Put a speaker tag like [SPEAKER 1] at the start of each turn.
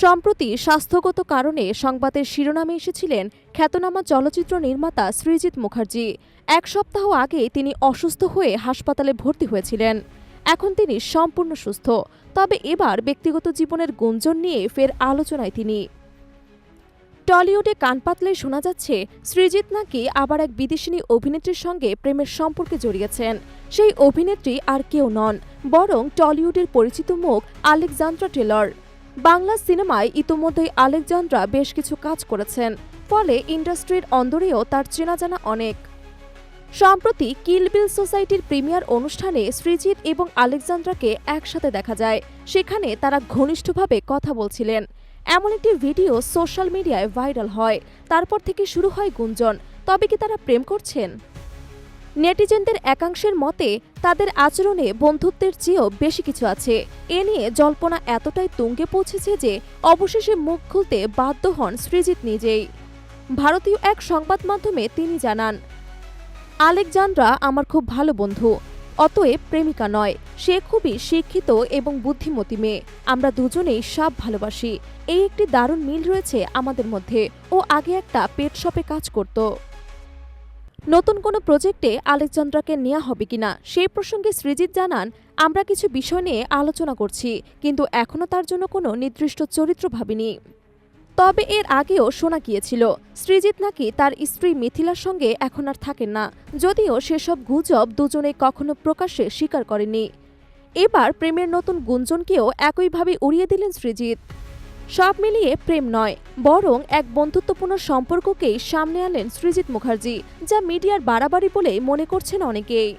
[SPEAKER 1] সম্প্রতি স্বাস্থ্যগত কারণে সংবাদের শিরোনামে এসেছিলেন খ্যাতনামা চলচ্চিত্র নির্মাতা সৃজিত মুখার্জি। এক সপ্তাহ আগে তিনি অসুস্থ হয়ে হাসপাতালে ভর্তি হয়েছিলেন। এখন তিনি সম্পূর্ণ সুস্থ, তবে এবার ব্যক্তিগত জীবনের গুঞ্জন নিয়ে ফের আলোচনায় তিনি। টলিউডে কান পাতলে শোনা যাচ্ছে সৃজিত নাকি আবার এক বিদেশিনী অভিনেত্রীর সঙ্গে প্রেমের সম্পর্কে জড়িয়েছেন। সেই অভিনেত্রী আর কেউ নন, বরং টলিউডের পরিচিত মুখ আলেকজান্দ্রা টেলর। বাংলা সিনেমায় ইতোমধ্যেই আলেকজান্দ্রা বেশ কিছু কাজ করেছেন, ফলে ইন্ডাস্ট্রির অন্দরেও তার চেনা জানা অনেক। সম্প্রতি কিল বিল সোসাইটির প্রিমিয়ার অনুষ্ঠানে সৃজিত এবং আলেকজান্দ্রাকে একসাথে দেখা যায়। সেখানে তারা ঘনিষ্ঠভাবে কথা বলছিলেন। এমন একটি ভিডিও সোশ্যাল মিডিয়ায় ভাইরাল হয়। তারপর থেকে শুরু হয় গুঞ্জন, তবে কি তারা প্রেম করছেন? নেটিজেনদের একাংশের মতে তাদের আচরণে বন্ধুত্বের চেয়েও বেশি কিছু আছে। এ নিয়ে জল্পনা এতটাই তুঙ্গে পৌঁছেছে যে অবশেষে মুখ খুলতে বাধ্য হন সৃজিত নিজেই। ভারতীয় এক সংবাদ মাধ্যমে তিনি জানান, আলেকজান্দ্রা আমার খুব ভালো বন্ধু, অতএব প্রেমিকা নয়। সে খুবই শিক্ষিত এবং বুদ্ধিমতী মেয়ে। আমরা দুজনেই সাপ ভালোবাসি। এই একটি দারুণ মিল রয়েছে আমাদের মধ্যে। ও আগে একটা পেট শপে কাজ করত। নতুন কোনো প্রজেক্টে আলেকজান্দ্রাকে নেওয়া হবে কিনা সেই প্রসঙ্গে সৃজিত জানান, আমরা কিছু বিষয় নিয়ে আলোচনা করছি, কিন্তু এখনও তার জন্য কোনো নির্দিষ্ট চরিত্র ভাবিনি। তবে এর আগেও শোনা গিয়েছিল সৃজিত নাকি তার স্ত্রী মিথিলার সঙ্গে এখন আর থাকেন না, যদিও সেসব গুজব দুজনেই কখনো প্রকাশ্যে স্বীকার করেননি। এবার প্রেমের নতুন গুঞ্জনকেও একইভাবে উড়িয়ে দিলেন সৃজিত। সব মিলিয়ে প্রেম নয়, বরং এক বন্ধুত্বপূর্ণ সম্পর্ককেই সামনে আনলেন সৃজিত মুখার্জি, যা মিডিয়ার বাড়াবাড়ি বলেই মনে করছেন অনেকেই।